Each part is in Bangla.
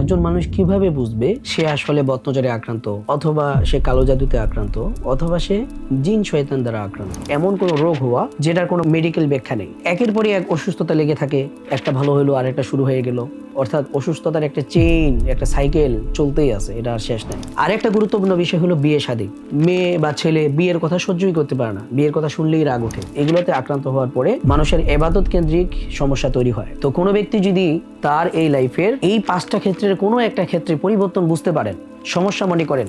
একজন মানুষ কিভাবে বুঝবে সে আসলে বদনজরে আক্রান্ত, অথবা সে কালো জাদুতে আক্রান্ত, অথবা সে জিন শয়তান দ্বারা আক্রান্ত? এমন কোনো রোগ হওয়া যেটার কোনো মেডিকেল ব্যাখ্যা নেই, একের পরই এক অসুস্থতা লেগে থাকে, একটা ভালো হলো আর একটা শুরু হয়ে গেল, অর্থাৎ অসুস্থতার একটা চেইন, একটা সাইকেল চলতেই আছে, এটা আর শেষ নাই। আর একটা গুরুত্বপূর্ণ বিষয় হলো বিয়ে শাদী। মেয়ে বা ছেলে বিয়ের কথা সহ্যই করতে পারে না, বিয়ের কথা শুনলেই রাগ ওঠে। এগুলোতে আক্রান্ত হওয়ার পরে মানুষের ইবাদত কেন্দ্রিক সমস্যা তৈরি হয়। তো কোনো ব্যক্তি যদি তার এই লাইফের এই 5টা ক্ষেত্রের কোনো একটা ক্ষেত্রে পরিবর্তন বুঝতে পারেন, সমস্যা মনে করেন,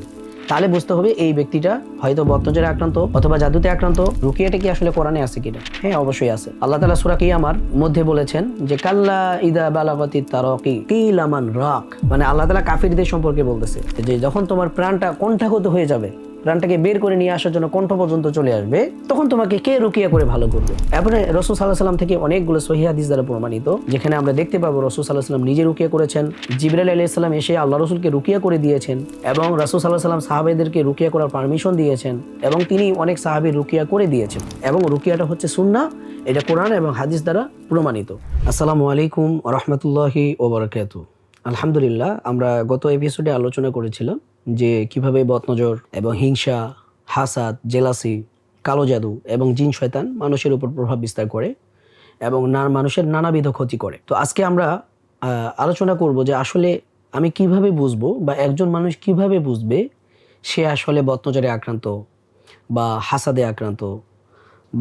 তাহলে বুঝতে হবে এই ব্যক্তিটা হয়তো বদনজরে আক্রান্ত অথবা জাদুতে আক্রান্ত। রুকিয়াটা কি আসলে কোরআনে আছে কিনা? হ্যাঁ, অবশ্যই আছে। আল্লাহ তাআলা সূরা কিয়ামার মধ্যে বলেছেন যে কাল্লা ইদা বালাগাতিত তারাকি কিলা মান রাক, মানে আল্লাহ তাআলা কাফিরদের সম্পর্কে বলতেছে যে যখন তোমার প্রাণটা কণ্ঠাগত হয়ে যাবে, প্রাণটাকে বের করে নিয়ে আসার জন্য কণ্ঠ পর্যন্ত চলে আসবে, তখন তোমাকে কে রুকিয়া করে ভালো করবে? এরপরে রাসূল সাল্লাল্লাহু আলাইহি ওয়াসাল্লাম থেকে অনেকগুলো সহিহ হাদিস দ্বারা প্রমাণিত, যেখানে আমরা দেখতে পাবো রাসূল সাল্লাল্লাহু আলাইহি ওয়াসাল্লাম নিজে রুকিয়া করেছেন, জিবরাইল আলাইহিস সালাম এসে আল্লাহ রাসূলকে রুকিয়া করে দিয়েছেন, এবং রাসূল সাল্লাল্লাহু আলাইহি ওয়াসাল্লাম সাহাবাদেরকে রুকিয়া করার পারমিশন দিয়েছেন, এবং তিনি অনেক সাহাবীর রুকিয়া করে দিয়েছেন। এবং রুকিয়াটা হচ্ছে সুন্নাহ, এটা কোরআন এবং হাদিস দ্বারা প্রমাণিত। আসসালামু আলাইকুম ওয়া রাহমাতুল্লাহি ওয়া বারাকাতুহু। আলহামদুলিল্লাহ, আমরা গত এপিসোডে আলোচনা করেছিলাম যে কিভাবে বদনজর এবং হিংসা, হাসাদ, জেলাসি, কালো জাদু এবং জিন শয়তান মানুষের উপর প্রভাব বিস্তার করে এবং মানুষের নানাবিধ ক্ষতি করে। তো আজকে আমরা আলোচনা করব যে আসলে আমি কিভাবে বুঝবো, বা একজন মানুষ কিভাবে বুঝবে সে আসলে বদনজরে আক্রান্ত, বা হাসাদে আক্রান্ত,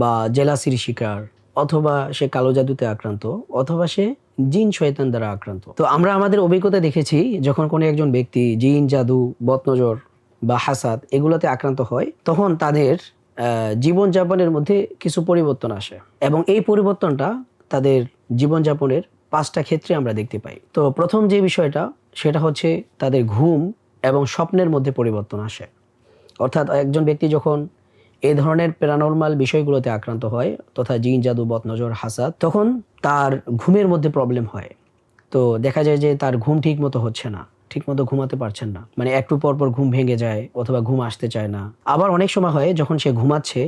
বা জেলাসির শিকার, অথবা সে কালো জাদুতে আক্রান্ত, অথবা সে জিন শয়তান দ্বারা আক্রান্ত। তো আমরা আমাদের অভিজ্ঞতা দেখেছি, যখন কোনো একজন ব্যক্তি জিন, জাদু, বদনজর বা হাসাদ এগুলোতে আক্রান্ত হয়, তখন তাদের জীবনযাপনের মধ্যে কিছু পরিবর্তন আসে, এবং এই পরিবর্তনটা তাদের জীবনযাপনের 5টা ক্ষেত্রে আমরা দেখতে পাই। তো প্রথম যে বিষয়টা, সেটা হচ্ছে তাদের ঘুম এবং স্বপ্নের মধ্যে পরিবর্তন আসে। অর্থাৎ একজন ব্যক্তি যখন এই ধরনের প্যারানরমাল বিষয়গুলোতে আক্রান্ত হয়, তথা জিন, জাদু, বদনজর, হাসাদ, তখন তার ঘুমের মধ্যে প্রবলেম হয়। তো দেখা যায় যে তার ঘুম ঠিক মতো হচ্ছে না, ঠিক মতো ঘুমাতে পারছেন না, মানে একটু পর পর ঘুম ভেঙে যায় অথবা ঘুম আসতে চায় না। আবার অনেক সময় হয় যখন সে ঘুমাচ্ছে,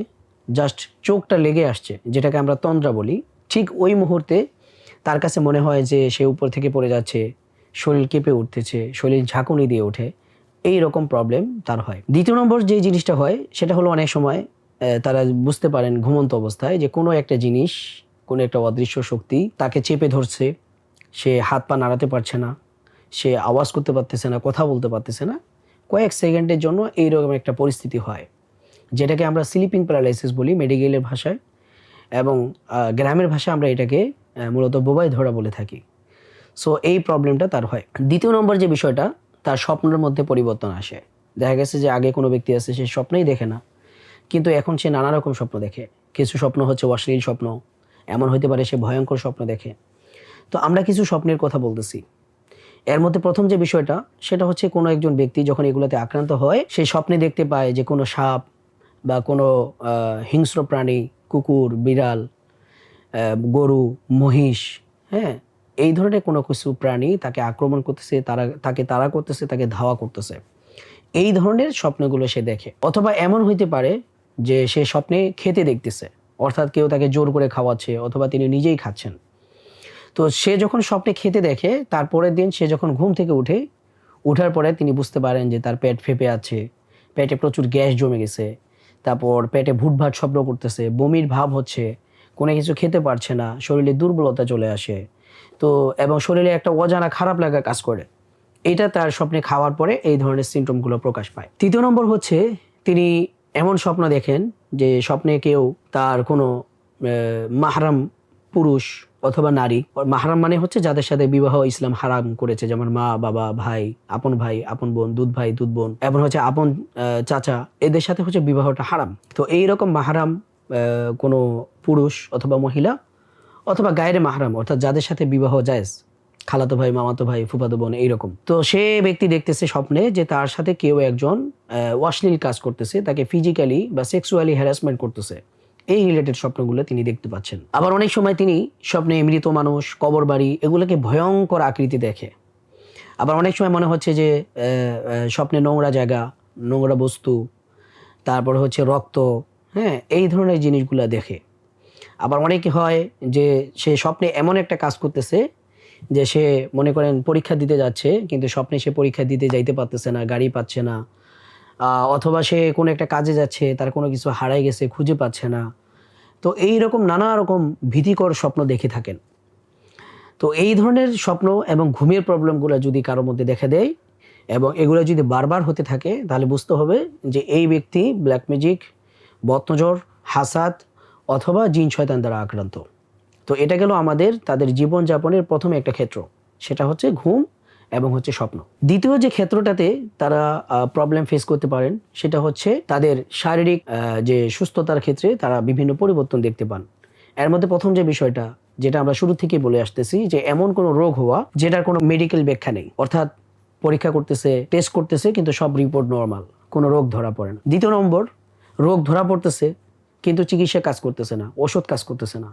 জাস্ট চোখটা লেগে আসছে, যেটাকে আমরা তন্দ্রা বলি, ঠিক ওই মুহূর্তে তার কাছে মনে হয় যে সে উপর থেকে পড়ে যাচ্ছে, শরীর কেঁপে উঠতেছে, শরীর ঝাঁকুনি দিয়ে ওঠে, এই রকম প্রবলেম তার হয়। দ্বিতীয় নম্বর যে জিনিসটা হয়, সেটা হলো অনেক সময় তারা বুঝতে পারেন ঘুমন্ত অবস্থায় যে কোনো একটা জিনিস, কোনো একটা অদৃশ্য শক্তি তাকে চেপে ধরছে, সে হাত পা নাড়াতে পারছে না, সে আওয়াজ করতে পারতেছে না, কথা বলতে পারতেছে না, কয়েক সেকেন্ডের জন্য এইরকম একটা পরিস্থিতি হয়, যেটাকে আমরা স্লিপিং প্যারালাইসিস বলি মেডিকেলের ভাষায়, এবং গ্রামের ভাষায় আমরা এটাকে মূলত বোবায় ধরা বলে থাকি। সো এই প্রবলেমটা তার হয়। দ্বিতীয় নম্বর যে বিষয়টা, তার স্বপ্নের মধ্যে পরিবর্তন আসে। দেখা গেছে যে আগে কোনো ব্যক্তি আছে, সে স্বপ্নেই দেখে না, কিন্তু এখন সে নানা রকম স্বপ্ন দেখে। কিছু স্বপ্ন হচ্ছে অশ্লীল স্বপ্ন, এমন হতে পারে সে ভয়ঙ্কর স্বপ্ন দেখে। তো আমরা কিছু স্বপ্নের কথা বলতেছি। এর মধ্যে প্রথম যে বিষয়টা, সেটা হচ্ছে কোনো একজন ব্যক্তি যখন এগুলোতে আক্রান্ত হয়, সেই স্বপ্নে দেখতে পায় যে কোনো সাপ বা কোনো হিংস্র প্রাণী, কুকুর, বিড়াল, গরু, মহিষ, হ্যাঁ, এই ধরনের কোনো কিছু প্রাণী তাকে আক্রমণ করতেছে, তাকে তাড়া করতেছে, তাকে ধাওয়া করতেছে, এই ধরনের স্বপ্নগুলো সে দেখে। অথবা এমন হইতে পারে যে সে স্বপ্নে খেতে দেখতেছে, অর্থাৎ কেউ তাকে জোর করে খাওয়াচ্ছে, অথবা তিনি নিজেই খাচ্ছেন। তো সে যখন স্বপ্নে খেতে দেখে, তারপরের দিন সে যখন ঘুম থেকে উঠার পরে তিনি বুঝতে পারেন যে তার পেট ফেঁপে আছে, পেটে প্রচুর গ্যাস জমে গেছে, তারপর পেটে ভুটভাট শব্দ করতেছে, বমির ভাব হচ্ছে, কোনো কিছু খেতে পারছে না, শরীরে দুর্বলতা চলে আসে, তো এবং শরীরে একটা অজানা খারাপ লাগা কাজ করে। এটা তার স্বপ্নে খাওয়ার পরে এই ধরনের সিমটমগুলো প্রকাশ পায়। তৃতীয় নম্বর হচ্ছে, তিনি এমন স্বপ্ন দেখেন যে স্বপ্নে কেউ তার কোনো মাহরাম পুরুষ অথবা নারী, মাহরাম মানে হচ্ছে যাদের সাথে বিবাহ ইসলাম হারাম করেছে, যেমন মা, বাবা, ভাই, আপন বোন, দুধ ভাই, দুধ বোন, এবং হচ্ছে আপন চাচা, এদের সাথে হচ্ছে বিবাহটা হারাম। তো এইরকম মাহরাম কোনো পুরুষ অথবা মহিলা, অথবা গায়ের মাহরাম, অর্থাৎ যাদের সাথে বিবাহ জায়েজ, খালাতো ভাই, মামাতো ভাই, ফুফাতো বোন, এইরকম। তো সে ব্যক্তি দেখতেছে স্বপ্নে যে তার সাথে কেউ একজন অশ্লীল কাজ করতেছে, তাকে ফিজিক্যালি বা সেক্সুয়ালি হ্যারাসমেন্ট করতেছে, এই রিলেটেড স্বপ্নগুলো তিনি দেখতে পাচ্ছেন। আবার অনেক সময় তিনি স্বপ্নে মৃত মানুষ, কবর বাড়ি, এগুলোকে ভয়ঙ্কর আকৃতি দেখে। আবার অনেক সময় মনে হচ্ছে যে স্বপ্নে নোংরা জায়গা, নোংরা বস্তু, তারপর হচ্ছে রক্ত, হ্যাঁ, এই ধরনের জিনিসগুলো দেখে। আবার অনেকে হয় যে সে স্বপ্নে এমন একটা কাজ করতেছে যে সে মনে করেন পরীক্ষা দিতে যাচ্ছে, কিন্তু স্বপ্নে সে পরীক্ষা দিতে যাইতে পারতেছে না, গাড়ি পাচ্ছে না, অথবা সে কোনো একটা কাজে যাচ্ছে, তার কোনো কিছু হারাই গেছে, খুঁজে পাচ্ছে না। তো এই রকম নানা রকম ভীতিকর স্বপ্ন দেখে থাকেন। তো এই ধরনের স্বপ্ন এবং ঘুমের প্রবলেমগুলো যদি কারোর মধ্যে দেখা দেয় এবং এগুলো যদি বারবার হতে থাকে, তাহলে বুঝতে হবে যে এই ব্যক্তি ব্ল্যাক ম্যাজিক, বদনজর, হাসাদ অথবা জিন শয়তান দ্বারা আক্রান্ত। তো এটা গেল আমাদের তাদের জীবনযাপনের প্রথম একটা ক্ষেত্র, সেটা হচ্ছে ঘুম এবং হচ্ছে স্বপ্ন। দ্বিতীয় যে ক্ষেত্রটাতে তারা প্রবলেম ফেস করতে পারেন, সেটা হচ্ছে তাদের শারীরিক যে সুস্থতার ক্ষেত্রে তারা বিভিন্ন পরিবর্তন দেখতে পান। এর মধ্যে প্রথম যে বিষয়টা, যেটা আমরা শুরু থেকে বলে আসতেছি, যে এমন কোনো রোগ হওয়া যেটার কোনো মেডিকেল ব্যাখ্যা নেই, অর্থাৎ পরীক্ষা করতেছে, টেস্ট করতেছে, কিন্তু সব রিপোর্ট নর্মাল, কোনো রোগ ধরা পড়ে না। দ্বিতীয় নম্বর, রোগ ধরা পড়তেছে কিন্তু চিকিৎসা কাজ করতেছে না, ওষুধ কাজ করতেছে না।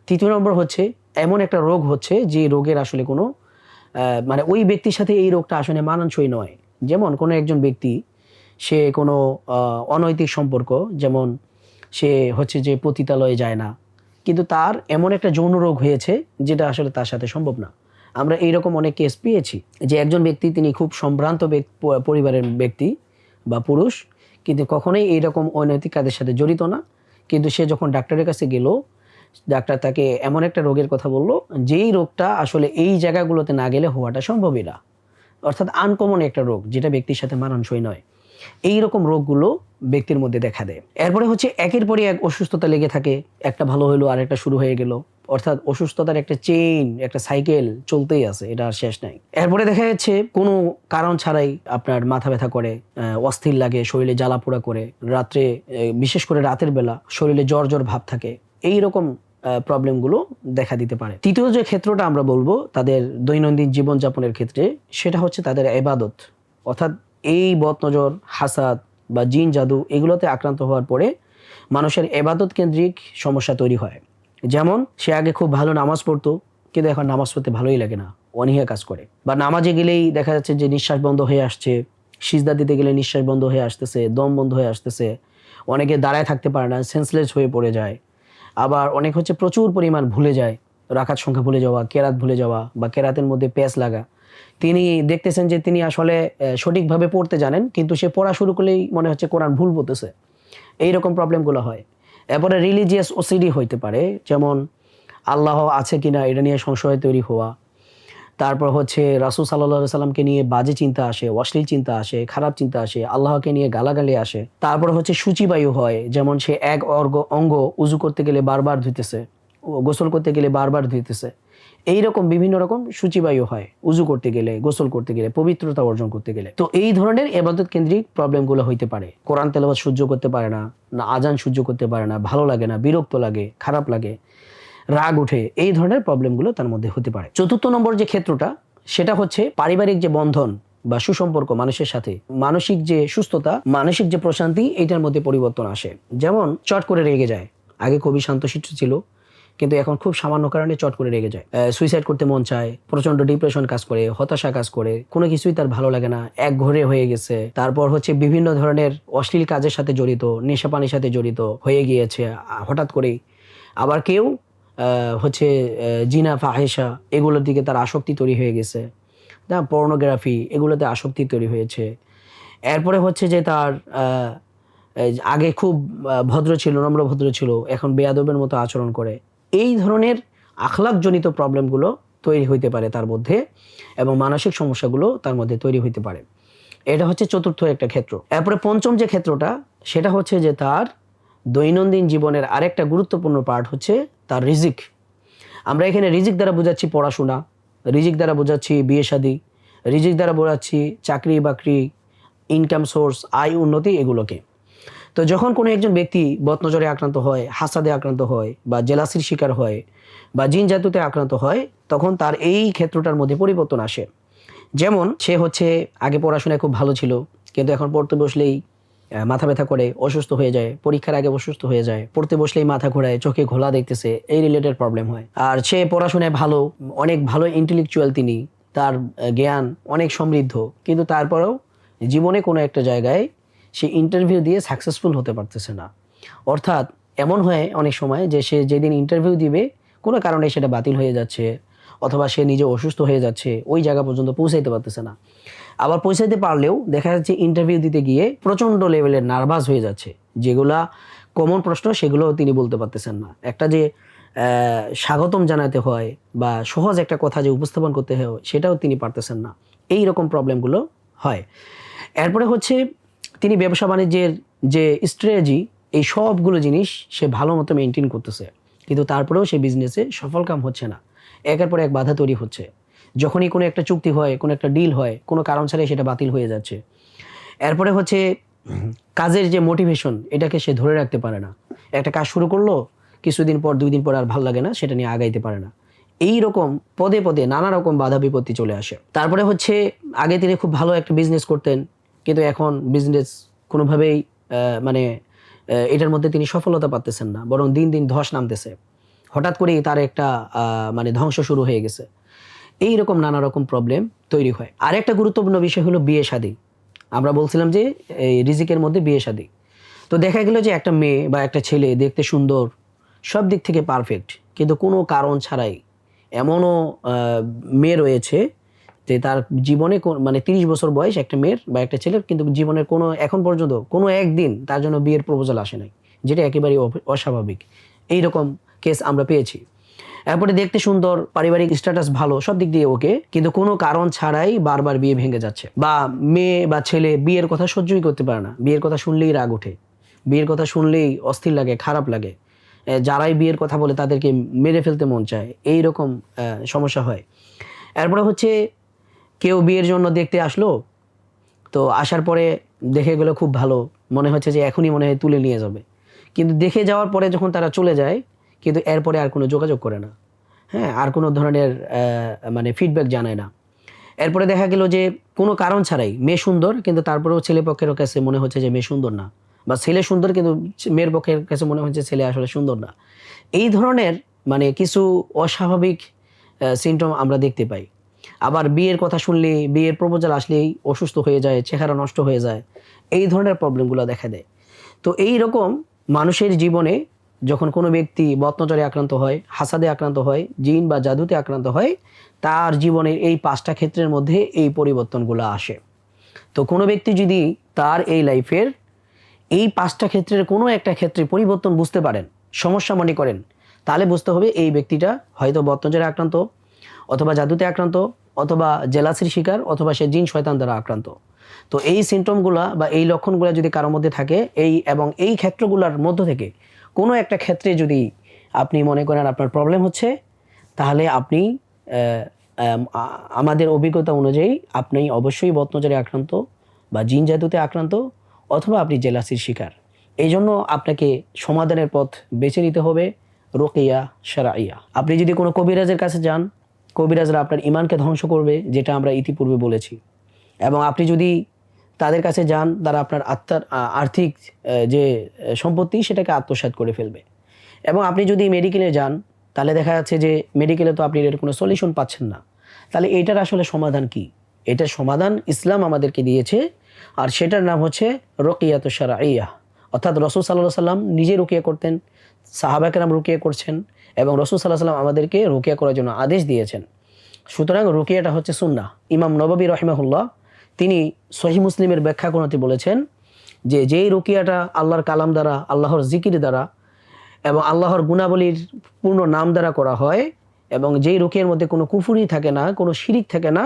তৃতীয় নম্বর হচ্ছে এমন একটা রোগ হচ্ছে যে রোগের আসলে কোনো মানে ওই ব্যক্তির সাথে এই রোগটা আসলে মানানসই নয়। যেমন কোনো একজন ব্যক্তি, সে কোনো অনৈতিক সম্পর্ক, যেমন সে হচ্ছে যে পতিতালয়ে যায় না, কিন্তু তার এমন একটা যৌন রোগ হয়েছে যেটা আসলে তার সাথে সম্ভব না। আমরা এইরকম অনেক কেস পেয়েছি যে একজন ব্যক্তি, তিনি খুব সম্ভ্রান্ত পরিবারের ব্যক্তি বা পুরুষ, কিন্তু কখনোই এইরকম অনৈতিক কাজের সাথে জড়িত না, কিন্তু সে যখন ডাক্তারের কাছে গেল, ডাক্তার তাকে এমন একটা রোগের কথা বলল যেই রোগটা আসলে এই জায়গাগুলোতে না গেলে হওয়াটা সম্ভবই না, অর্থাৎ আনকমন একটা রোগ যেটা ব্যক্তির সাথে মানানসই নয়। এই রকম রোগগুলো ব্যক্তির মধ্যে দেখা দেয়। এরপরে হচ্ছে একের পরই এক অসুস্থতা লেগে থাকে, একটা ভালো হলো আর একটা শুরু হয়ে গেল, অর্থাৎ অসুস্থতার একটা চেইন, একটা সাইকেল চলতেই আছে, এটা আর শেষ নাই। এরপরে দেখা যাচ্ছে কোনো কারণ ছাড়াই আপনার মাথা ব্যথা করে, অস্থির লাগে, শরীরে জ্বালা পোড়া করে, রাত্রে বিশেষ করে রাতের বেলা শরীরে জ্বর জ্বর ভাব থাকে। এই রকম প্রবলেমগুলো দেখা দিতে পারে। তৃতীয় যে ক্ষেত্রটা আমরা বলবো তাদের দৈনন্দিন জীবনযাপনের ক্ষেত্রে, সেটা হচ্ছে তাদের ইবাদত, অর্থাৎ এই বদনজর, হাসাদ বা জিন জাদু এগুলোতে আক্রান্ত হওয়ার পরে মানুষের ইবাদত কেন্দ্রিক সমস্যা তৈরি হয়। যেমন সে আগে খুব ভালো নামাজ পড়তো, কিন্তু এখন নামাজ পড়তে ভালোই লাগে না, অনীহা কাজ করে। বা নামাজে গেলেই দেখা যাচ্ছে যে নিঃশ্বাস বন্ধ হয়ে আসছে, সিজদা দিতে গেলে নিঃশ্বাস বন্ধ হয়ে আসতেছে, দম বন্ধ হয়ে আসতেছে, অনেকে দাঁড়ায় থাকতে পারে না, সেন্সলেস হয়ে পড়ে যায়। আবার অনেক হচ্ছে প্রচুর পরিমাণ ভুলে যায়, রাকাত সংখ্যা ভুলে যাওয়া, কেরাত ভুলে যাওয়া বা কেরাতের মধ্যে প্যাচ লাগা। তিনি দেখতেছেন যে তিনি আসলে সঠিকভাবে পড়তে জানেন, কিন্তু সে পড়া শুরু করলেই মনে হচ্ছে কোরআন ভুল পড়তেছে। এইরকম প্রবলেমগুলো হয়। এরপরে রিলিজিয়াস ওসিডি হইতে পারে, যেমন আল্লাহ আছে কিনা এটা নিয়ে সংশয় তৈরি হওয়া। তারপর হচ্ছে রাসূল সাল্লাল্লাহু আলাইহি সাল্লামকে নিয়ে বাজে চিন্তা আসে, অশ্লীল চিন্তা আসে, খারাপ চিন্তা আসে, আল্লাহকে নিয়ে গালাগালি আসে। তারপর হচ্ছে সূচিবায়ু হয়, যেমন সে এক অঙ্গ উজু করতে গেলে বারবার ধুইতেছে, গোসল করতে গেলে বারবার ধুইতেছে। এইরকম বিভিন্ন রকম সূচিবায়ু হয় উজু করতে গেলে, গোসল করতে গেলে, পবিত্রতা অর্জন করতে গেলে। তো এই ধরনের ইবাদত কেন্দ্রিক প্রবলেমগুলো হইতে পারে। কোরআন তেলাওয়াত সহ্য করতে পারে না, না আজান সহ্য করতে পারে না, ভালো লাগে না, বিরক্ত লাগে, খারাপ লাগে, রাগ ওঠে, এই ধরনের প্রবলেমগুলো তার মধ্যে হতে পারে। চতুর্থ নম্বর যে ক্ষেত্রটা, সেটা হচ্ছে পারিবারিক যে বন্ধন বা সুসম্পর্ক মানুষের সাথে, মানসিক যে সুস্থতা, মানসিক যে প্রশান্তি, এটার মধ্যে পরিবর্তন আসে। যেমন চট করে রেগে যায়, আগে খুবই শান্তশিষ্ট ছিল, কিন্তু এখন খুব সামান্য কারণে চট করে রেগে যায়, সুইসাইড করতে মন চায়, প্রচন্ড ডিপ্রেশন কাজ করে, হতাশা কাজ করে, কোনো কিছুই তার ভালো লাগে না, একঘরে হয়ে গেছে। তারপর হচ্ছে বিভিন্ন ধরনের অশ্লীল কাজের সাথে জড়িত, নেশাপানির সাথে জড়িত হয়ে গিয়েছে হঠাৎ করেই। আবার কেউ হচ্ছে জিনা, ফাহেসা এগুলোর দিকে তার আসক্তি তৈরি হয়ে গেছে, পর্নোগ্রাফি এগুলোতে আসক্তি তৈরি হয়েছে। এরপরে হচ্ছে যে তার আগে খুব ভদ্র ছিল, নম্র ভদ্র ছিল, এখন বেয়াদবের মতো আচরণ করে। এই ধরনের আখলাকজনিত প্রবলেমগুলো তৈরি হইতে পারে তার মধ্যে, এবং মানসিক সমস্যাগুলো তার মধ্যে তৈরি হইতে পারে। এটা হচ্ছে চতুর্থ একটা ক্ষেত্র। এরপরে পঞ্চম যে ক্ষেত্রটা, সেটা হচ্ছে যে তার দৈনন্দিন জীবনের আরেকটা গুরুত্বপূর্ণ পার্ট হচ্ছে তার রিজিক। আমরা এখানে রিজিক দ্বারা বোঝাচ্ছি পড়াশোনা, রিজিক দ্বারা বোঝাচ্ছি বিয়ে শাদী, রিজিক দ্বারা বোঝাচ্ছি চাকরি বাকরি, ইনকাম সোর্স, আয় উন্নতি, এগুলোকে। তো যখন কোনো একজন ব্যক্তি বদনজরে আক্রান্ত হয়, হাসাদে আক্রান্ত হয়, বা জেলাসির শিকার হয়, বা জিন জাতুতে আক্রান্ত হয়, তখন তার এই ক্ষেত্রটার মধ্যে পরিবর্তন আসে। যেমন সে হচ্ছে আগে পড়াশোনায় খুব ভালো ছিল, কিন্তু এখন পড়তে বসলেই মাথা ব্যথা করে, অসুস্থ হয়ে যায়, পরীক্ষার আগে অসুস্থ হয়ে যায়, পড়তে বসলেই মাথা ঘোরায়, চোখে ঘোলা দেখতেছে, এই রিলেটেড প্রবলেম হয়। আর সে পড়াশোনায় ভালো, অনেক ভালো ইন্টেলেকচুয়াল, তিনি, তার জ্ঞান অনেক সমৃদ্ধ, কিন্তু তারপরেও জীবনে কোনো একটা জায়গায় সে ইন্টারভিউ দিয়ে সাকসেসফুল হতে পারতেছে না। অর্থাৎ এমন হয় অনেক সময় যে সে যেদিন ইন্টারভিউ দিবে কোনো কারণে সেটা বাতিল হয়ে যাচ্ছে, অথবা সে নিজে অসুস্থ হয়ে যাচ্ছে, ওই জায়গা পর্যন্ত পৌঁছাইতে পারতেছে না। আবার পৌঁছাইতে পারলেও দেখা যাচ্ছে ইন্টারভিউ দিতে গিয়ে প্রচণ্ড লেভেলের নার্ভাস হয়ে যাচ্ছে, যেগুলা কমন প্রশ্ন সেগুলো তিনি বলতে পারতেছেন না। একটা যে স্বাগতম জানাতে হয় বা সহজ একটা কথা যে উপস্থাপন করতে হয় সেটাও তিনি পারতেছেন না। এই রকম প্রবলেমগুলো হয়। এরপরে হচ্ছে তিনি ব্যবসা বাণিজ্যের যে স্ট্র্যাটেজি, এই সবগুলো জিনিস সে ভালো মতো মেনটেন করতেছে, কিন্তু তারপরেও সে বিজনেসে সফল কাম হচ্ছে না। একের পর এক বাধা তৈরি হচ্ছে। যখনই কোনো একটা চুক্তি হয়, কোনো একটা ডিল হয়, কোনো কারণ ছাড়াই সেটা বাতিল হয়ে যাচ্ছে। এরপরে হচ্ছে কাজের যে মোটিভেশন, এটাকে সে ধরে রাখতে পারে না। একটা কাজ শুরু করলো, কিছুদিন পর 2 দিন পর আর ভালো লাগে না, সেটা নিয়ে আগাইতে পারে না। এই রকম পদে পদে নানা রকম বাধা বিপত্তি চলে আসে। তারপরে হচ্ছে আগে তিনি খুব ভালো একটা বিজনেস করতেন, কিন্তু এখন বিজনেস কোনোভাবেই মানে এটার মধ্যে তিনি সফলতা পাচ্তেছেন না, বরং দিন দিন ধস নামতেছে। হঠাৎ করেই তার একটা মানে ধ্বংস শুরু হয়ে গেছে। এই রকম নানা রকম প্রবলেম তৈরি হয়। আর একটা গুরুত্বপূর্ণ বিষয় হলো বিয়ে শাদী। আমরা বলছিলাম যে এই রিজিকের মধ্যে বিয়ে শাদী। তো দেখা গেল যে একটা মেয়ে বা একটা ছেলে দেখতে সুন্দর, সব দিক থেকে পারফেক্ট, কিন্তু কোনো কারণ ছাড়াই এমনও মেয়ে রয়েছে যে তার জীবনে মানে 30 বছর বয়স একটা মেয়ের বা একটা ছেলের, কিন্তু জীবনের কোনো এখন পর্যন্ত কোনো একদিন তার জন্য বিয়ের প্রপোজাল আসে নাই, যেটা একেবারেই অস্বাভাবিক। এইরকম কেস আমরা পেয়েছি। এরপরে দেখতে সুন্দর, পারিবারিক স্ট্যাটাস ভালো, সব দিক দিয়ে ওকে, কিন্তু কোনো কারণ ছাড়াই বারবার বিয়ে ভেঙে যাচ্ছে। বা মেয়ে বা ছেলে বিয়ের কথা সহ্যই করতে পারে না, বিয়ের কথা শুনলেই রাগ ওঠে, বিয়ের কথা শুনলেই অস্থির লাগে, খারাপ লাগে। যারাই বিয়ের কথা বলে তাদেরকে মেরে ফেলতে মন চায়, এই রকম সমস্যা হয়। এরপরে হচ্ছে কেউ বিয়ের জন্য দেখতে আসলো, তো আসার পরে দেখে গেলো খুব ভালো, মনে হচ্ছে যে এখনই মনে হয় তুলে নিয়ে যাবে, কিন্তু দেখে যাওয়ার পরে যখন তারা চলে যায়, কিন্তু এরপরে আর কোনো যোগাযোগ করে না, হ্যাঁ, আর কোনো ধরনের মানে ফিডব্যাক জানায় না। এরপরে দেখা গেল যে কোনো কারণ ছাড়াই মেয়ে সুন্দর, কিন্তু তারপরেও ছেলে পক্ষের কাছে মনে হচ্ছে যে মেয়ে সুন্দর না, বা ছেলে সুন্দর কিন্তু মেয়ের পক্ষের কাছে মনে হচ্ছে ছেলে আসলে সুন্দর না। এই ধরনের মানে কিছু অস্বাভাবিক সিমটম আমরা দেখতে পাই। আবার বিয়ের কথা শুনলেই, বিয়ের প্রপোজাল আসলেই অসুস্থ হয়ে যায়, চেহারা নষ্ট হয়ে যায়, এই ধরনের প্রবলেমগুলো দেখা দেয়। তো এই রকম মানুষের জীবনে যখন কোনো ব্যক্তি বদনজরে আক্রান্ত হয়, হাসাদে আক্রান্ত হয়, জিন বা জাদুতে আক্রান্ত হয়, তার জীবনের এই 5টা ক্ষেত্রের মধ্যে এই পরিবর্তনগুলো আসে। তো কোনো ব্যক্তি যদি তার এই লাইফের এই 5টা ক্ষেত্রের কোনো একটা ক্ষেত্রে পরিবর্তন বুঝতে পারেন, সমস্যা মনে করেন, তাহলে বুঝতে হবে এই ব্যক্তিটা হয়তো বদনজরে আক্রান্ত, অথবা জাদুতে আক্রান্ত, অথবা জেলাসির শিকার, অথবা সে জিন শয়তান দ্বারা আক্রান্ত। তো এই সিমটমগুলা বা এই লক্ষণগুলো যদি কারোর মধ্যে থাকে, এবং এই ক্ষেত্রগুলোর মধ্য থেকে কোনো একটা ক্ষেত্রে যদি আপনি মনে করেন আপনার প্রবলেম হচ্ছে, তাহলে আপনি আমাদের অভিজ্ঞতা অনুযায়ী আপনি অবশ্যই বদনজরে আক্রান্ত বা জিন জাদুতে আক্রান্ত, অথবা আপনি জেলাসির শিকার। এই জন্য আপনাকে সমাধানের পথ বেছে নিতে হবে রুকিয়া শারঈয়া। আপনি যদি কোনো কবিরাজের কাছে যান, কবিরাজরা আপনার ইমানকে ধ্বংস করবে, যেটা আমরা ইতিপূর্বে বলেছি। এবং আপনি যদি তাদের কাছে যান, তারা আপনার আত্মার আর্থিক যে সম্পত্তি সেটাকে আত্মসাৎ করে ফেলবে। এবং আপনি যদি মেডিকেলে যান, তাহলে দেখা যাচ্ছে যে মেডিকেলে তো আপনি এর কোনো সলিউশন পাচ্ছেন না। তাহলে এটার আসলে সমাধান কি? এটার সমাধান ইসলাম আমাদেরকে দিয়েছে, আর সেটার নাম হচ্ছে রুকিয়াত শারঈয়া। অর্থাৎ রাসূল সাল্লাল্লাহু আলাইহি ওয়াসাল্লাম নিজে রুকিয়া করতেন, সাহাবা কেরাম রুকিয়া করছেন, এবং রাসূল সাল্লাল্লাহু আলাইহি ওয়াসাল্লাম আমাদেরকে রুকিয়া করার জন্য আদেশ দিয়েছেন। সুতরাং রুকিয়াটা হচ্ছে সুন্নাহ। ইমাম নববী রাহিমাহুল্লাহ তিনি সহিহ মুসলিমের ব্যাখ্যা করতে বলেছেন যে যেই রুকিয়াটা আল্লাহর কালাম দ্বারা, আল্লাহর জিকির দ্বারা এবং আল্লাহর গুণাবলীর পূর্ণ নাম দ্বারা করা হয়, এবং যেই রুকিয়ার মধ্যে কোনো কুফুরি থাকে না, কোনো শিরিক থাকে না,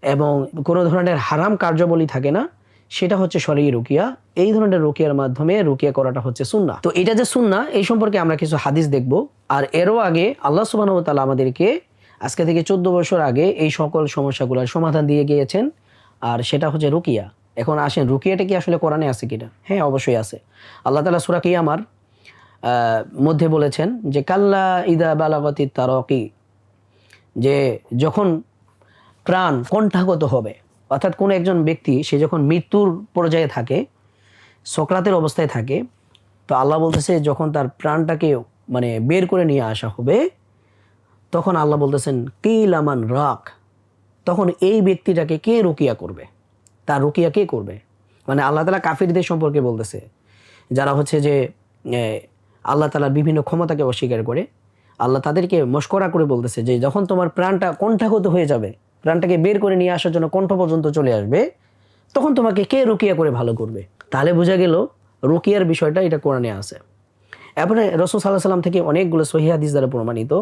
এবং কোনো ধরনের হারাম কার্যাবলী থাকে না, সেটা হচ্ছে শরঈ রুকিয়া। এই ধরনের রুকিয়ার মাধ্যমে রুকিয়া করাটা হচ্ছে সুন্নাহ। তো এটা যে সুন্নাহ, এই সম্পর্কে আমরা কিছু হাদিস দেখব। আর এরও আগে আল্লাহ সুবহানাহু ওয়া তাআলা আমাদেরকে আজকে থেকে 14 বছর আগে এই সকল সমস্যাগুলোর সমাধান দিয়ে গিয়েছেন, আর সেটা হচ্ছে রুকিয়া। এখন আসেন, রুকিয়াটা কি আসলে কোরআনে আছে কিনা? হ্যাঁ, অবশ্যই আছে। আল্লাহ তাআলা সূরা কিয়ামার মধ্যে বলেছেন যে কাল্লা ইদা বালাগাতিত তারাকি, যে যখন প্রাণ কণ্ঠাগত হবে, অর্থাৎ কোনো একজন ব্যক্তি সে যখন মৃত্যুর পর্যায়ে থাকে, সকরাতের অবস্থায় থাকে, তো আল্লাহ বলতেছে যখন তার প্রাণটাকে মানে বের করে নিয়ে আসা হবে, তখন আল্লাহ বলতেছেন কিল আমান রাক, তখন এই ব্যক্তিটাকে কে রুকিয়া করবে, তার রুকিয়া কে করবে? মানে আল্লাহ তাআলা কাফিরদের সম্পর্কে বলতেছে, যারা হচ্ছে যে আল্লাহ তাআলার বিভিন্ন ক্ষমতাকে অস্বীকার করে। আল্লাহ তাদেরকে মশকরা করে বলতেছে যে যখন তোমার প্রাণটা কণ্ঠাগত হয়ে যাবে, প্রাণটাকে বের করে নিয়ে আসার জন্য কণ্ঠ পর্যন্ত চলে আসবে, তখন তোমাকে কে রুকিয়া করে ভালো করবে। তাহলে বোঝা গেল রুকিয়ার বিষয়টা এটা কোরআনে আছে। এরপরে রাসূল সাল্লাল্লাহু আলাইহি সাল্লাম থেকে অনেকগুলো সহিহ হাদিস দ্বারা প্রমাণিত,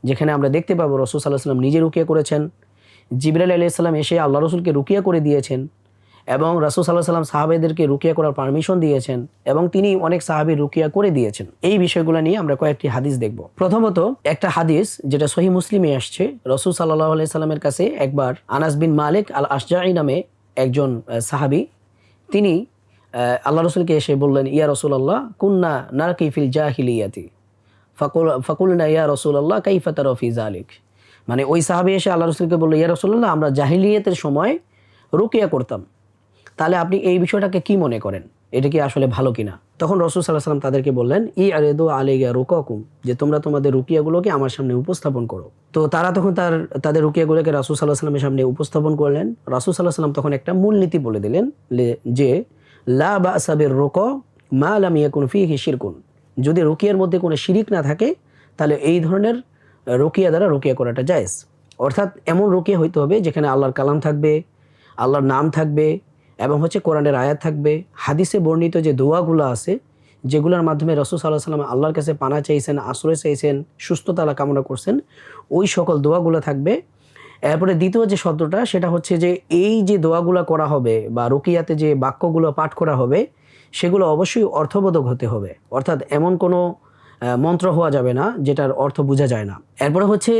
যেখানে আমরা দেখতে পাবো রাসূল সাল্লাল্লাহু আলাইহি সাল্লাম নিজে রুকিয়া করেছেন, জিবরাইল আলাইহিস সালাম এসে আল্লাহ রাসূলকে রুকিয়া করে দিয়েছেন, এবং রাসূল সাল্লাল্লাহু আলাইহি সাল্লাম সাহাবাদেরকে রুকিয়া করার পারমিশন দিয়েছেন, এবং তিনি অনেক সাহাবী রুকিয়া করে দিয়েছেন। এই বিষয়গুলো নিয়ে আমরা কয়েকটি হাদিস দেখব। প্রথমত একটা হাদিস যেটা সহিহ মুসলিমে আসছে, রাসূল সাল্লাল্লাহু আলাইহি সাল্লামের কাছে একবার আনাস বিন মালিক আল আশজাঈ নামে একজন সাহাবী, তিনি আল্লাহ রাসূলকে এসে বললেন, ইয়া রাসূলুল্লাহ কুন্না নারকি ফিল জাহিলিয়াতি ফাকুলনা ইয়া রাসূলুল্লাহ কাইফা তারা ফি যালিক। মানে ওই সাহাবী এসে আল্লাহ রাসূলকে বলল, ইয়া রাসূলুল্লাহ আমরা জাহিলিয়াতের সময় রুকিয়া করতাম, তাহলে আপনি এই বিষয়টাকে কি মনে করেন, এটা কি আসলে ভালো কিনা? তখন রাসূল সাল্লাল্লাহু আলাইহি সাল্লাম তাদেরকে বললেন, ই আরিদু আলাইয়া রুকাকুম, যে তোমরা তোমাদের রুকিয়াগুলোকে আমার সামনে উপস্থাপন করো। তো তারা তখন তাদের রুকিয়াগুলোকে রাসূল সাল্লাল্লাহু আলাইহি সাল্লামের সামনে উপস্থাপন করলেন। রাসূল সাল্লাল্লাহু আলাইহি সাল্লাম তখন একটা মূলনীতি বলে দিলেন যে লা বা'সা বির রুকা মা লাম ইয়াকুন ফীহি শিরকুন, যদি রুকিয়ার মধ্যে কোনো শিরিক না থাকে তাহলে এই ধরনের রুকিয়া দ্বারা রুকিয়া করাটা জায়েজ। অর্থাৎ এমন রুকিয়া হইতে হবে যেখানে আল্লাহর কালাম থাকবে, আল্লাহর নাম থাকবে, এবং কোরআনের আয়াত থাকবে। হাদিসে বর্ণিত যে দোয়াগুলো আছে, যেগুলোর মাধ্যমে রাসূল সাল্লাল্লাহু আলাইহি সাল্লাম আল্লাহর কাছে পানা চাইছেন, আশ্রয় চাইছেন, সুস্থতা কামনা করছেন, ওই সকল দোয়াগুলো থাকবে। এরপরে দ্বিতীয় যে শব্দটা, সেটা হচ্ছে যে এই যে দোয়াগুলো করা হবে বা রুকিয়াতে যে বাক্যগুলো পাঠ করা হবে, সেগুলো অবশ্যই অর্থবোধক হতে হবে। অর্থাৎ এমন কোনো মন্ত্র হওয়া যাবে না যেটার অর্থ বোঝা যায় না। এরপরে হচ্ছে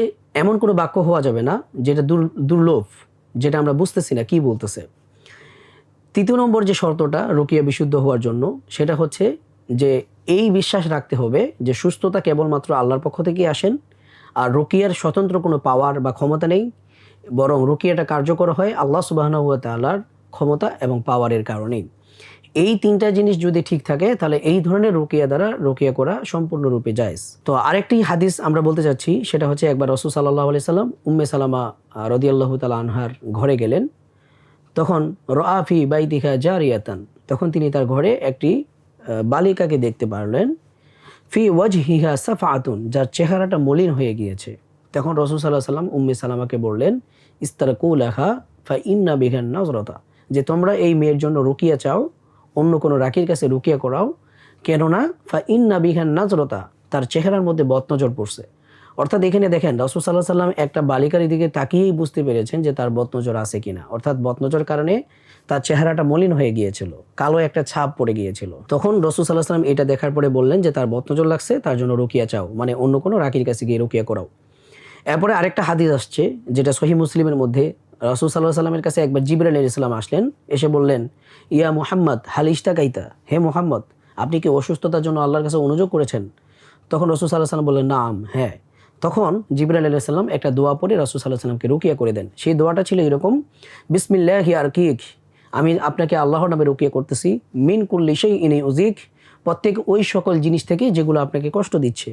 এমন কোনো বাক্য হওয়া যাবে না যেটা দুর্লভ, যেটা আমরা বুঝতেছি না কি বলতেছে। তৃতীয় নম্বর যে শর্তটা রুকিয়া বিশুদ্ধ হওয়ার জন্য, সেটা হচ্ছে যে এই বিশ্বাস রাখতে হবে যে সুস্থতা কেবলমাত্র আল্লাহর পক্ষ থেকেই আসেন, আর রুকিয়ার স্বতন্ত্র কোনো পাওয়ার বা ক্ষমতা নেই, বরং রুকিয়াটা কার্যকর হয় আল্লাহ সুবহানাহু ওয়া তাআলার ক্ষমতা এবং পাওয়ারের কারণেই। এই তিনটা জিনিস যদি ঠিক থাকে, তাহলে এই ধরনের রুকিয়া দ্বারা রুকিয়া করা সম্পূর্ণরূপে জায়েজ। তো আরেকটি হাদিস আমরা বলতে চাচ্ছি, সেটা হচ্ছে একবার রাসূল সাল্লাল্লাহু আলাইহি সাল্লাম উম্মে সালামা রাদিয়াল্লাহু তাআলা আনহার ঘরে গেলেন। তখন রাআ ফি বাইতিহা জারিয়াতান, তখন তিনি তার ঘরে একটি বালিকাকে দেখতে পারলেন, ফি ওয়াজহিহা সাফাতুন, যার চেহারাটা মলিন হয়ে গিয়েছে। তখন রাসূল সাল্লাল্লাহু আলাইহি সাল্লাম উম্মে সালামাকে বললেন, ইস্তারকুলাহা ফা ইন্না বিহান নাজরাতা, যে তোমরা এই মেয়ের জন্য রুকিয়া চাও, অন্য কোনো রাকির কাছে রুকিয়া করাও, কেননা ফা ইন্না বিহান নাজরাতা, তার চেহারার মধ্যে বদনজর পড়ছে। অর্থাৎ এখানে দেখেন রাসূল সাল্লাল্লাহু আলাইহি সাল্লাম একটা বালিকার দিকে তাকিয়েই বুঝতে পেরেছেন যে তার বদনজর আছে কিনা। অর্থাৎ বদনজর কারণে তার চেহারাটা মলিন হয়ে গিয়েছিল, কালো একটা ছাপ পড়ে গিয়েছিল। তখন রাসূল সাল্লাল্লাহু আলাইহি সাল্লাম এটা দেখার পরে বললেন যে তার বদনজর লাগছে, তার জন্য রুকিয়া চাও, মানে অন্য কোনো রাকির কাছে গিয়ে রুকিয়া করাও। এরপরে আরেকটা হাদিস আসছে যেটা সহিহ মুসলিমের মধ্যে, রাসূল সাল্লাল্লাহু আলাইহি সাল্লামের কাছে একবার জিবরাইল আলাইহিস সালাম আসলেন, এসে বললেন, ইয়া মুহাম্মদ হাল ইশতাকাইতা, হে মুহাম্মদ আপনি কি অসুস্থতার জন্য আল্লাহর কাছে অনুযোগ করেছেন? তখন রাসূল সাল্লাল্লাহু আলাইহি সাল্লাম বললেন, নাম, হ্যাঁ। তখন জিবরাইল আলাইহিস সালাম একটা দোয়া পড়ে রাসূল সাল্লাল্লাহু আলাইহি সাল্লামকে রুকিয়া করে দেন। সেই দোয়াটা ছিল এরকম, বিসমিল্লাহি আরকিক, আমি আপনাকে আল্লাহর নামে রুকিয়া করতেছি, মিন কুল্লি শাইইন ইউযিক, প্রত্যেক ওই সকল জিনিস থেকে যেগুলো আপনাকে কষ্ট দিচ্ছে,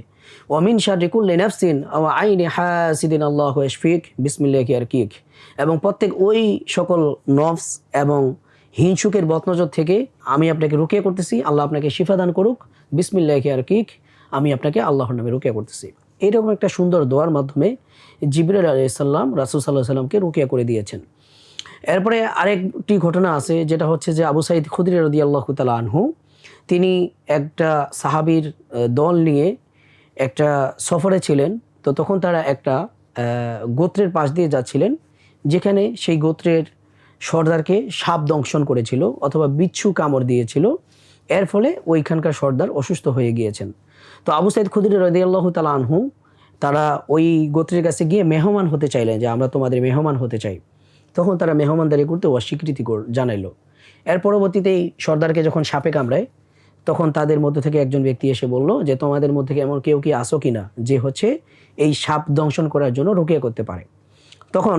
ওয়ামিন শাররি কুল্লি নাফসিন আও আইনি হাসিদিন আল্লাহু ইয়াশফিক বিসমিল্লাহি আরকিক, এবং প্রত্যেক ওই সকল নফস এবং হিংসুকের বদনজর থেকে আমি আপনাকে রুকিয়া করতেছি, আল্লাহ আপনাকে শিফা দান করুক, বিসমিল্লাহি আরকিক, আমি আপনাকে আল্লাহর নামে রুকিয়া করতেছি। এইরকম একটা সুন্দর দোয়ার মাধ্যমে জিবরাইল আলাইহিস সালাম রাসূল সাল্লাল্লাহু আলাইহি সাল্লামকে রুকিয়া করে দিয়েছেন। এরপরে আরেকটি ঘটনা আছে, যেটা হচ্ছে যে আবু সাঈদ খুদরি রাদিয়াল্লাহু তাআলা আনহু, তিনি একটা সাহাবীর দল নিয়ে একটা সফরে ছিলেন। তো তখন তারা একটা গোত্রের পাশ দিয়ে যাচ্ছিলেন, যেখানে সেই গোত্রের সর্দারকে সাপ দংশন করেছিল অথবা বিচ্ছু কামড় দিয়েছিল। এর ফলে ওইখানকার সর্দার অসুস্থ হয়ে গিয়েছেন। তো আবু সাঈদ খুদরি রাদিয়াল্লাহু তাআলা আনহু তারা ওই গোত্রের কাছে গিয়ে মেহমান হতে চাইলেন, যে আমরা তোমাদের মেহমান হতে চাই। তখন তারা মেহমানদারি করতে অস্বীকৃতি জানাইল। এর পরবর্তীতে এই সর্দারকে যখন সাপে কামড়ায়, তখন তাদের মধ্যে থেকে একজন ব্যক্তি এসে বলল যে তোমাদের মধ্যে এমন কেউ কি আসো কিনা যে হচ্ছে এই সাপ দংশন করার জন্য রুকিয়া করতে পারে। তখন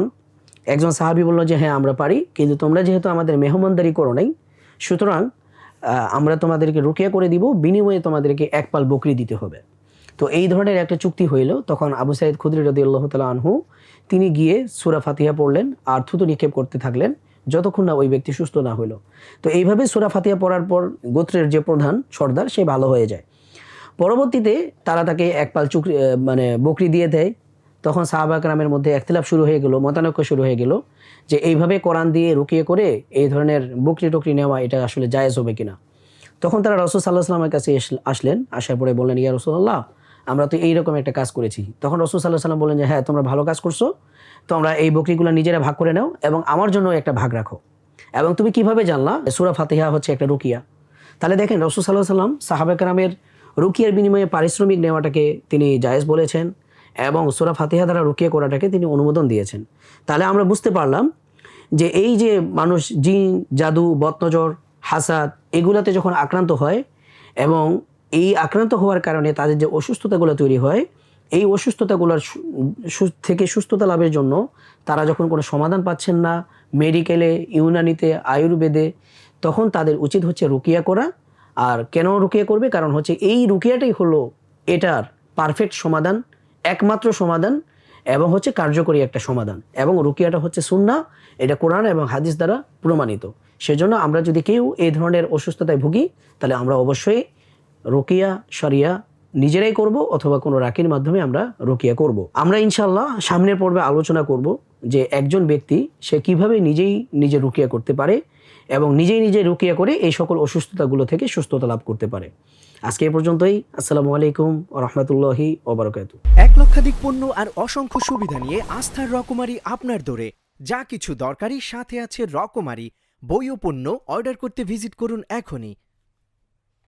একজন সাহাবী বলল যে হ্যাঁ আমরা পারি, কিন্তু তোমরা যেহেতু আমাদের মেহমানদারি করো নাই, সুতরাং আমরা তোমাদেরকে রুকিয়া করে দিব, বিনিময়ে তোমাদেরকে এক পাল বকরি দিতে হবে। তো এই ধরনের একটা চুক্তি হইল। তখন আবু সাঈদ খুদরি রাদিয়াল্লাহু তাআলা আনহু তিনি গিয়ে সূরা ফাতিহা পড়লেন আর থুতু নিক্ষেপ করতে থাকলেন, যতক্ষণ না ওই ব্যক্তি সুস্থ না হইল। তো এইভাবে সূরা ফাতিহা পড়ার পর গোত্রের যে প্রধান সর্দার সে ভালো হয়ে যায়। পরবর্তীতে তারা তাকে এক পাল চুকরি মানে বকরি দিয়ে দেয়। তখন সাহাবা কেরামের মধ্যে একতলাফ শুরু হয়ে গেল, মতানৈক্য শুরু হয়ে গেল যে এইভাবে কোরআন দিয়ে রুকিয়ে করে এই ধরনের বকরি টকরি নেওয়া এটা আসলে জায়েজ হবে কিনা। তখন তারা রাসূল সাল্লাল্লাহু আলাইহি ওয়াসাল্লামের কাছে আসলেন, আসার পরে বললেন, ইয়া রাসূলুল্লাহ, আমরা তো এইরকম একটা কাজ করেছি। তখন রাসূল সাল্লাল্লাহু আলাইহি ওয়াসাল্লাম বললেন যে হ্যাঁ, তোমরা ভালো কাজ করছো, তোমরা এই বকরিগুলো নিজেরা ভাগ করে নাও এবং আমার জন্য একটা ভাগ রাখো। এবং তুমি কিভাবে জানলা সূরা ফাতিহা হচ্ছে একটা রুকিয়া? তাহলে দেখেন রাসূল সাল্লাল্লাহু আলাইহি ওয়াসাল্লাম সাহাবা কেরামের রুকিয়ার বিনিময়ে পারিশ্রমিক নেওয়াটাকে তিনি জায়েজ বলেছেন এবং সূরা ফাতিহা দ্বারা রুকিয়া করাটাকে তিনি অনুমোদন দিয়েছেন। তাহলে আমরা বুঝতে পারলাম যে এই যে মানুষ জিন, জাদু, বদনজর, হাসাদ এগুলাতে যখন আক্রান্ত হয় এবং এই আক্রান্ত হওয়ার কারণে তাদের যে অসুস্থতাগুলো তৈরি হয়, এই অসুস্থতাগুলোর থেকে সুস্থতা লাভের জন্য তারা যখন কোনো সমাধান পাচ্ছেন না মেডিকেলে, ইউনানিতে, আয়ুর্বেদে, তখন তাদের উচিত হচ্ছে রুকিয়া করা। আর কেন রুকিয়া করবে? কারণ হচ্ছে এই রুকিয়াটাই হলো এটার পারফেক্ট সমাধান, একমাত্র সমাধান এবং হচ্ছে কার্যকরী একটা সমাধান। এবং রুকিয়াটা হচ্ছে সুন্নাহ, এটা কোরআন এবং হাদিস দ্বারা প্রমাণিত। সেজন্য আমরা যদি কেউ এই ধরনের অসুস্থতায় ভুগি তাহলে আমরা অবশ্যই রুকিয়া শরিয়া নিজেরাই করব অথবা কোনো রাকির মাধ্যমে আমরা রুকিয়া করব। আমরা ইনশাআল্লাহ সামনের পর্বে আলোচনা করব যে একজন ব্যক্তি সে কিভাবে নিজে রুকিয়া করতে পারে এবং নিজে রুকিয়া করে এই সকল অসুস্থতাগুলো থেকে সুস্থতা লাভ করতে পারে। আজকে এই পর্যন্তই। আসসালামু আলাইকুম ওয়া রাহমাতুল্লাহি ওয়া বারাকাতুহু। 1 লক্ষাধিক পণ্য আর অসংখ্য সুবিধা নিয়ে আস্থার রকমারি আপনার দোরে। যা কিছু দরকারি সাথে আছে রকমারি। বই ও পণ্য অর্ডার করতে ভিজিট করুন এখনই।